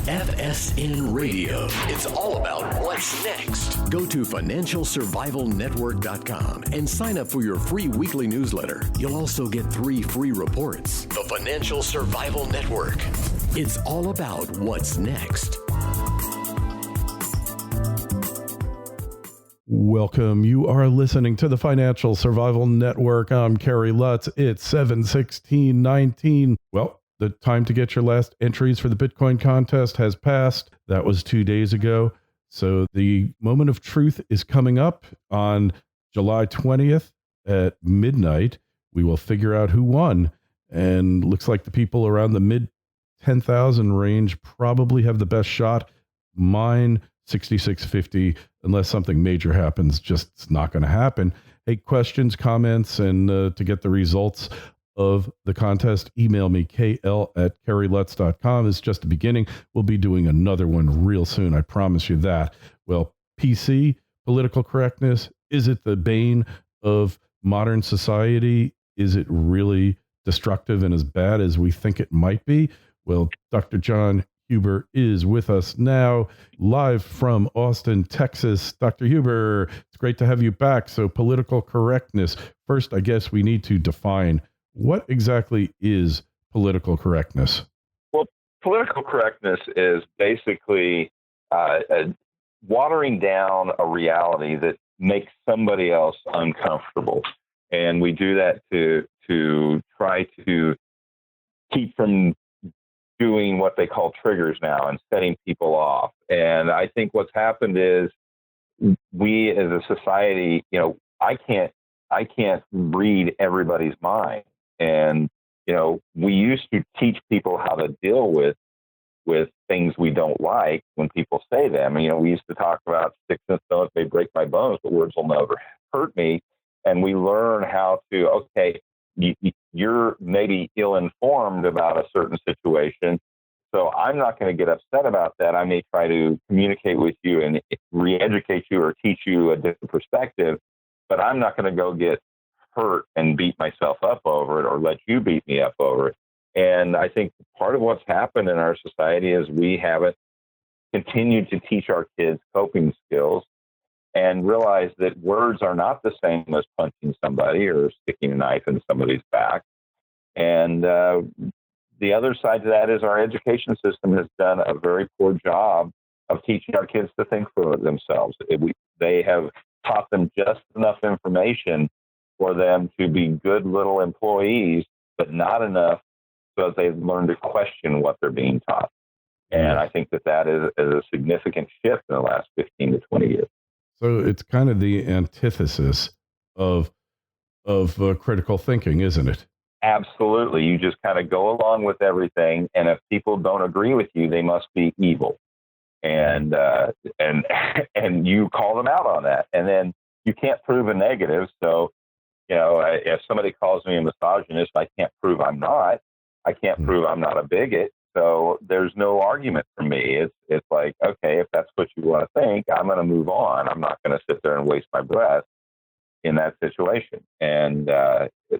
FSN Radio. It's all about what's next. Go to financialsurvivalnetwork.com and sign up for your free weekly newsletter. You'll also get 3 free reports. The Financial Survival Network. It's all about what's next. Welcome. You are listening to the Financial Survival Network. I'm Kerry Lutz. It's 7/16/19. Well, the time to get your last entries for the Bitcoin contest has passed. That was 2 days ago. So the moment of truth is coming up on July 20th at midnight. We will figure out who won. And looks like the people around the mid 10,000 range probably have the best shot. Mine, 6,650, unless something major happens, just it's not going to happen. Hey, questions, comments, and to get the results of the contest, email me, kl@kerrylutz.com. It's just the beginning. We'll be doing another one real soon. I promise you that. Well, PC, political correctness, is it the bane of modern society? Is it really destructive and as bad as we think it might be? Well, Dr. John Huber is with us now, live from Austin, Texas. Dr. Huber, it's great to have you back. So political correctness. First, I guess we need to define what exactly is political correctness. Well, political correctness is basically watering down a reality that makes somebody else uncomfortable. And we do that to try to keep from doing what they call triggers now and setting people off. And I think what's happened is we as a society, I can't read everybody's mind. And, we used to teach people how to deal with things we don't like when people say them. We used to talk about sticks and stones may break my bones, but words will never hurt me. And we learn how to, okay, you're maybe ill-informed about a certain situation, so I'm not going to get upset about that. I may try to communicate with you and re-educate you or teach you a different perspective, but I'm not going to go get hurt and beat myself up over it or let you beat me up over it. And I think part of what's happened in our society is we haven't continued to teach our kids coping skills and realize that words are not the same as punching somebody or sticking a knife in somebody's back. And the other side to that is our education system has done a very poor job of teaching our kids to think for themselves. They have taught them just enough information for them to be good little employees, but not enough so that they learn to question what they're being taught. And I think that is a significant shift in the last 15 to 20 years. So it's kind of the antithesis of critical thinking, isn't it? Absolutely. You just kind of go along with everything, and if people don't agree with you, they must be evil, and you call them out on that, and then you can't prove a negative. So, if somebody calls me a misogynist, I can't prove I'm not. I can't prove I'm not a bigot. So there's no argument for me. It's like, okay, if that's what you want to think, I'm going to move on. I'm not going to sit there and waste my breath in that situation. And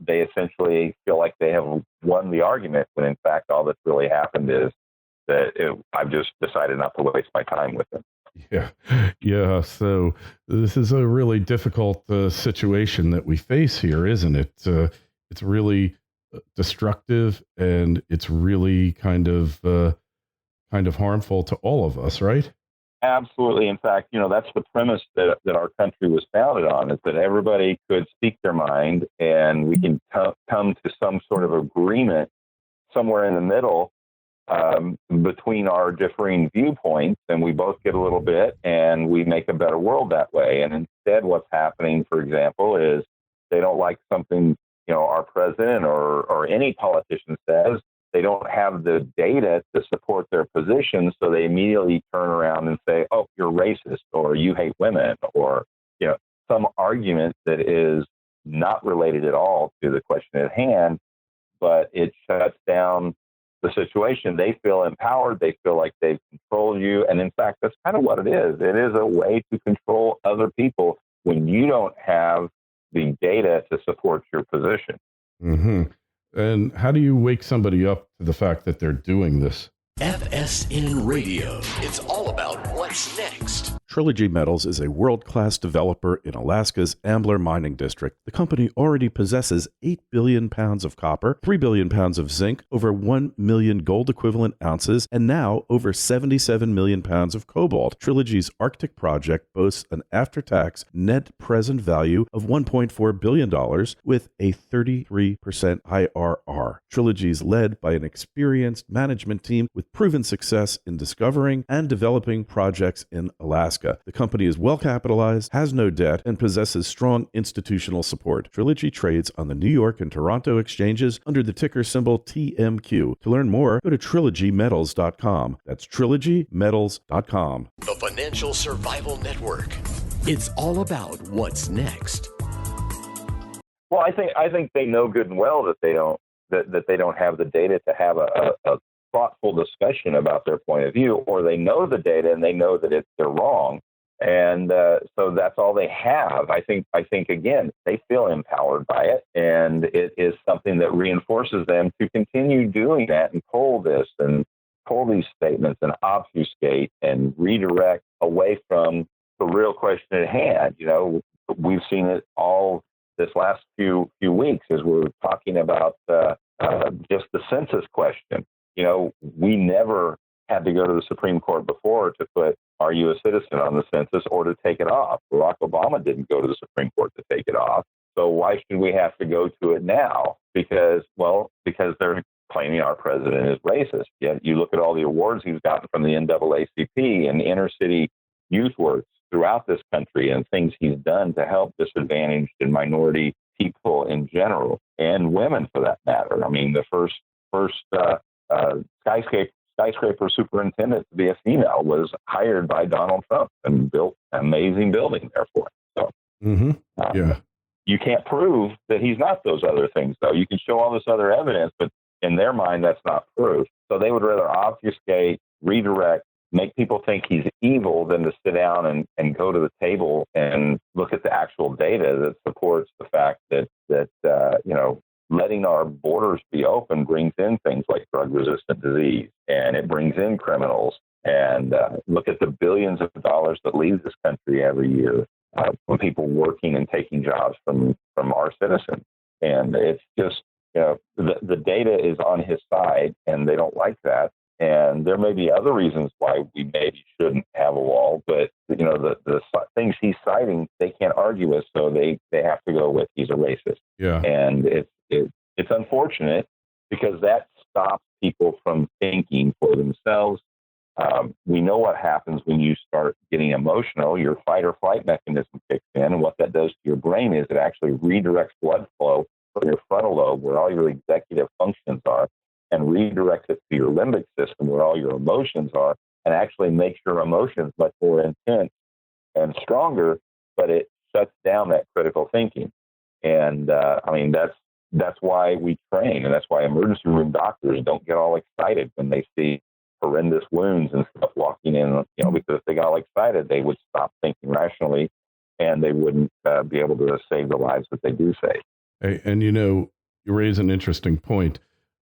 they essentially feel like they have won the argument when in fact all that's really happened is that I've just decided not to waste my time with them. Yeah. So this is a really difficult situation that we face here, isn't it? It's really destructive, and it's really kind of harmful to all of us, right? Absolutely. In fact, that's the premise that our country was founded on, is that everybody could speak their mind and we can come to some sort of agreement somewhere in the middle between our differing viewpoints, and we both get a little bit and we make a better world that way. And instead, what's happening, for example, is they don't like something, our president or any politician says. They don't have the data to support their position, so they immediately turn around and say, oh, you're racist, or you hate women, or some argument that is not related at all to the question at hand, but it shuts down the situation. They feel empowered. They feel like they've controlled you. And in fact, that's kind of what it is. It is a way to control other people when you don't have the data to support your position. Mm-hmm. And how do you wake somebody up to the fact that they're doing this? FSN Radio. It's all about what's next. Trilogy Metals is a world-class developer in Alaska's Ambler Mining District. The company already possesses 8 billion pounds of copper, 3 billion pounds of zinc, over 1 million gold-equivalent ounces, and now over 77 million pounds of cobalt. Trilogy's Arctic project boasts an after-tax net present value of $1.4 billion with a 33% IRR. Trilogy is led by an experienced management team with proven success in discovering and developing projects in Alaska. The company is well capitalized, has no debt, and possesses strong institutional support. Trilogy trades on the New York and Toronto exchanges under the ticker symbol TMQ. To learn more, go to trilogymetals.com. That's trilogymetals.com. The Financial Survival Network. It's all about what's next. Well, I think they know good and well that they don't have the data to have a thoughtful discussion about their point of view, or they know the data and they know that they're wrong, and so that's all they have. I think again, they feel empowered by it, and it is something that reinforces them to continue doing that and pull these statements and obfuscate and redirect away from the real question at hand. You know, we've seen it all this last few weeks as we're talking about just the census question. You know, we never had to go to the Supreme Court before to put "Are you a citizen?" on the census or to take it off. Barack Obama didn't go to the Supreme Court to take it off. So why should we have to go to it now? Because they're claiming our president is racist. Yet you look at all the awards he's gotten from the NAACP and inner city youth works throughout this country and things he's done to help disadvantaged and minority people in general, and women for that matter. I mean, the first skyscraper superintendent to be a female was hired by Donald Trump and built an amazing building there for him. So, you can't prove that he's not those other things, though. You can show all this other evidence, but in their mind, that's not proof. So they would rather obfuscate, redirect, make people think he's evil than to sit down and go to the table and look at the actual data that supports the fact that letting our borders be open brings in things like drug-resistant disease, and it brings in criminals. And look at the billions of dollars that leave this country every year from people working and taking jobs from our citizens. And it's just, the data is on his side, and they don't like that. And there may be other reasons why we maybe shouldn't have a wall, but the things he's citing, they can't argue with, so they have to go with he's a racist. Yeah. And it's unfortunate because that stops people from thinking for themselves. We know what happens when you start getting emotional. Your fight or flight mechanism kicks in, and what that does to your brain is it actually redirects blood flow from your frontal lobe, where all your executive functions are, and redirects it to your limbic system, where all your emotions are, and actually makes your emotions much more intense and stronger, but it shuts down that critical thinking. And that's why we train, and that's why emergency room doctors don't get all excited when they see horrendous wounds and stuff walking in, because if they got all excited, they would stop thinking rationally, and they wouldn't be able to save the lives that they do save. Hey, and you raise an interesting point.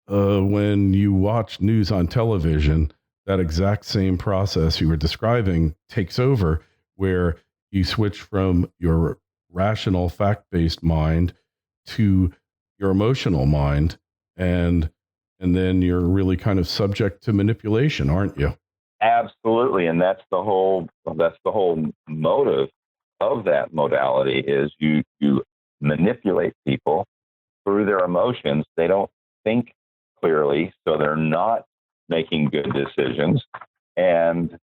When you watch news on television, that exact same process you were describing takes over, where you switch from your rational, fact-based mind to your emotional mind, and then you're really kind of subject to manipulation, aren't you? Absolutely, and that's the whole motive of that modality is you manipulate people through their emotions. They don't think clearly, so they're not making good decisions, and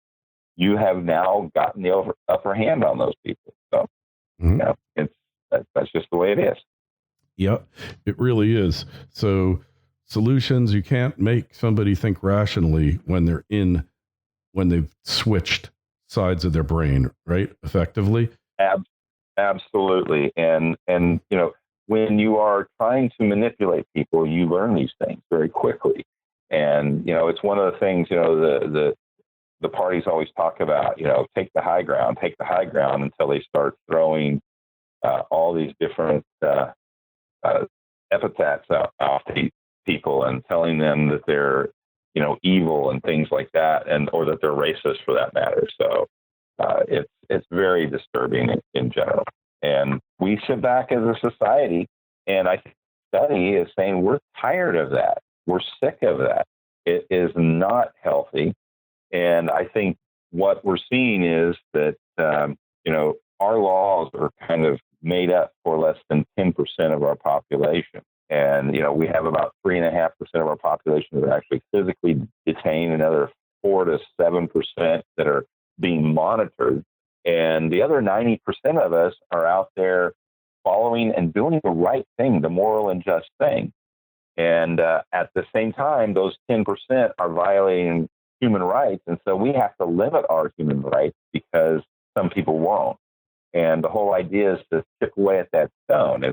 you have now gotten the upper hand on those people. So, that's just the way it is. Yep, it really is. So solutions, you can't make somebody think rationally when they've switched sides of their brain, right? Effectively. Absolutely. And when you are trying to manipulate people, you learn these things very quickly. And, it's one of the things, the parties always talk about, take the high ground until they start throwing all these different epithets off to people and telling them that they're evil and things like that, or that they're racist for that matter. So it's very disturbing in general. And we sit back as a society, and I think the study is saying we're tired of that. We're sick of that. It is not healthy. And I think what we're seeing is that, our laws are kind of made up for less than 10% of our population. And, we have about 3.5% of our population that are actually physically detained, another 4 to 7% that are being monitored. And the other 90% of us are out there following and doing the right thing, the moral and just thing. And at the same time, those 10% are violating human rights. And so we have to limit our human rights because some people won't. And the whole idea is to chip away at that stone.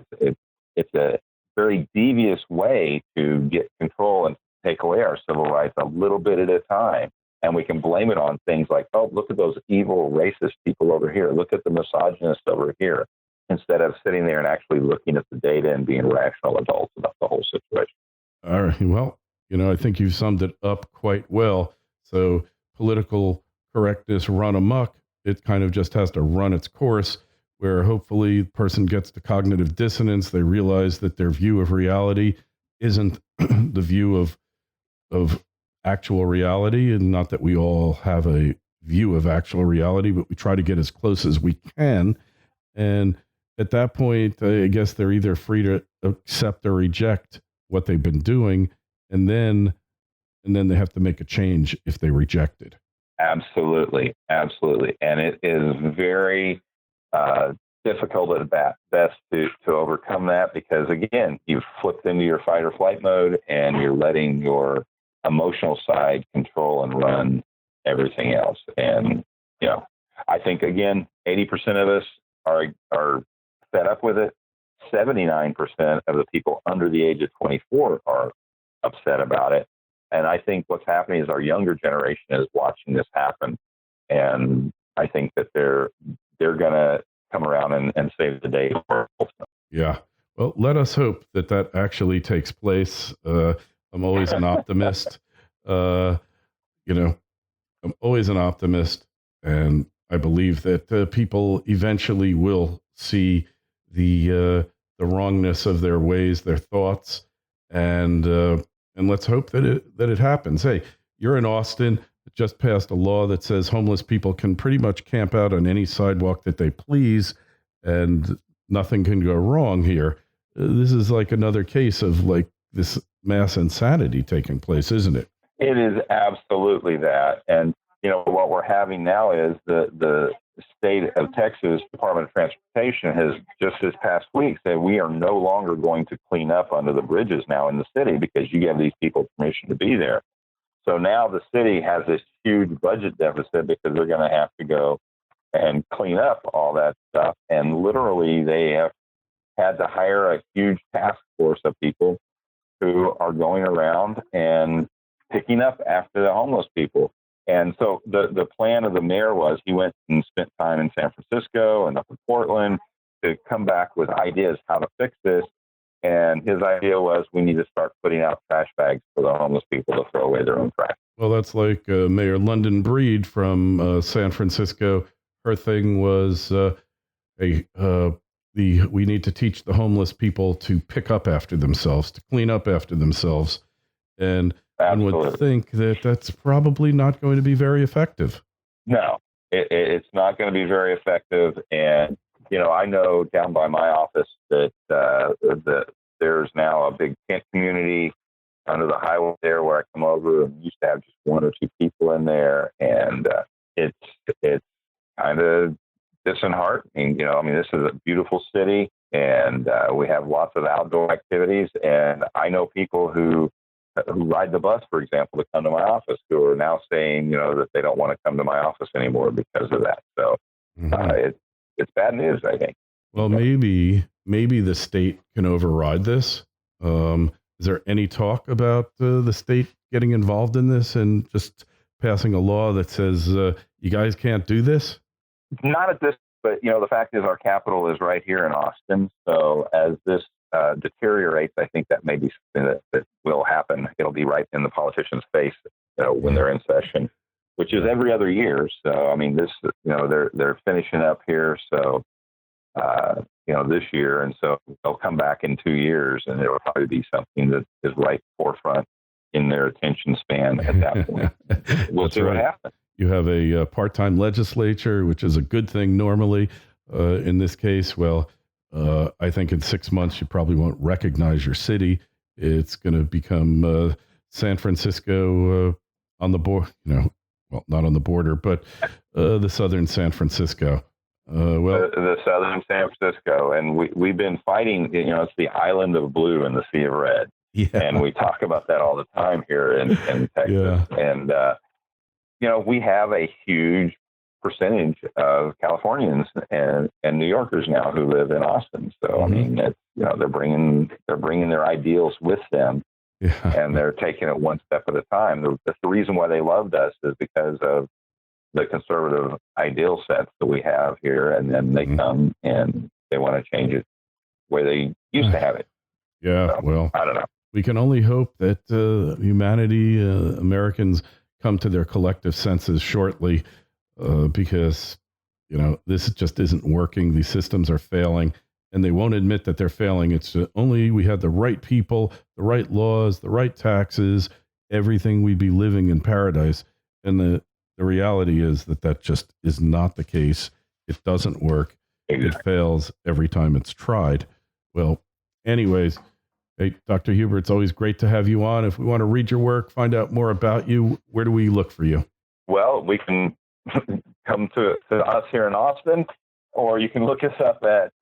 It's a very devious way to get control and take away our civil rights a little bit at a time. And we can blame it on things like, oh, look at those evil, racist people over here. Look at the misogynist over here, instead of sitting there and actually looking at the data and being rational adults about the whole situation. All right. Well, I think you've summed it up quite well. So political correctness run amok. It kind of just has to run its course, where hopefully the person gets to cognitive dissonance. They realize that their view of reality isn't the view of actual reality, and not that we all have a view of actual reality, but we try to get as close as we can. And at that point, I guess they're either free to accept or reject what they've been doing, and then they have to make a change if they reject it. Absolutely. And it is very difficult at best to overcome that, because, again, you've flipped into your fight or flight mode and you're letting your emotional side control and run everything else. And, I think, again, 80% of us are fed up with it. 79% of the people under the age of 24 are upset about it. And I think what's happening is our younger generation is watching this happen. And I think that they're going to come around and save the day. Yeah. Well, let us hope that actually takes place. I'm always an optimist. I'm always an optimist. And I believe that people eventually will see the wrongness of their ways, their thoughts, and let's hope that it happens. Hey, you're in Austin. It just passed a law that says homeless people can pretty much camp out on any sidewalk that they please, and nothing can go wrong here. This is like another case of like this mass insanity taking place, isn't it? It is absolutely that. And what we're having now is the state of Texas Department of Transportation has just this past week said we are no longer going to clean up under the bridges now in the city because you give these people permission to be there. So now the city has this huge budget deficit because they're going to have to go and clean up all that stuff. And literally they have had to hire a huge task force of people who are going around and picking up after the homeless people. And so the plan of the mayor was he went and spent time in San Francisco and up in Portland to come back with ideas how to fix this. And his idea was we need to start putting out trash bags for the homeless people to throw away their own trash. Well, that's like Mayor London Breed from San Francisco. Her thing was we need to teach the homeless people to pick up after themselves, to clean up after themselves. And Absolutely. one would think that that's probably not going to be very effective. No, it's not going to be very effective. And, I know down by my office that there's now a big tent community under the highway there where I come over, and we used to have just 1 or 2 people in there. And it's kind of disheartening. This is a beautiful city, and we have lots of outdoor activities. And I know people who ride the bus, for example, to come to my office, who are now saying, that they don't want to come to my office anymore because of that. So it's bad news, I think. Well, maybe the state can override this. Is there any talk about the state getting involved in this and just passing a law that says you guys can't do this? Not at this, but the fact is our capital is right here in Austin. So as this deteriorates, I think that may be something that will happen. It'll be right in the politicians' face when they're in session, which is every other year. So, I mean, they're finishing up here. So, this year. And so they'll come back in 2 years, and it'll probably be something that is right forefront in their attention span at that point. We'll see what happens. You have a part-time legislature, which is a good thing normally. In this case, I think in 6 months, you probably won't recognize your city. It's going to become San Francisco on the border, not on the border, but the southern San Francisco. The southern San Francisco. And we've been fighting, it's the island of blue and the sea of red. Yeah. And we talk about that all the time here in Texas. Yeah. And, we have a huge percentage of Californians and New Yorkers now who live in Austin. So, I mean, they're bringing their ideals with them, and they're taking it one step at a time. That's the reason why they loved us, is because of the conservative ideal sets that we have here. And then they come and they want to change it where they used to have it. Yeah. So, I don't know. We can only hope that humanity, Americans, come to their collective senses shortly, because, this just isn't working. These systems are failing, and they won't admit that they're failing. It's only we had the right people, the right laws, the right taxes, everything, we'd be living in paradise. And the reality is that just is not the case. It doesn't work. Exactly. It fails every time it's tried. Well, anyways, hey, Dr. Huber, it's always great to have you on. If we want to read your work, find out more about you, where do we look for you? Well, we can come to us here in Austin, or you can look us up at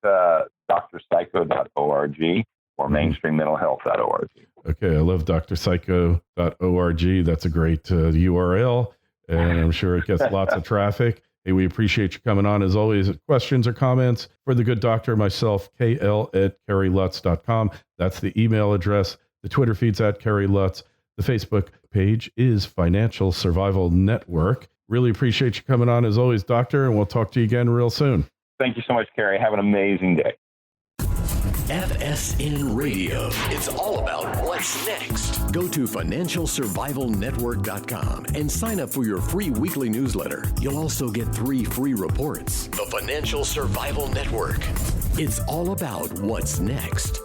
drpsycho.org or mainstreammentalhealth.org. Okay, I love drpsycho.org. That's a great URL, and I'm sure it gets lots of traffic. Hey, we appreciate you coming on. As always, questions or comments for the good doctor, myself, kl@kerrylutz.com. That's the email address. The Twitter feed's @KerryLutz. The Facebook page is Financial Survival Network. Really appreciate you coming on, as always, doctor, and we'll talk to you again real soon. Thank you so much, Kerry. Have an amazing day. FSN Radio. It's all about what's next. Go to financialsurvivalnetwork.com and sign up for your free weekly newsletter. You'll also get 3 free reports. The Financial Survival Network. It's all about what's next.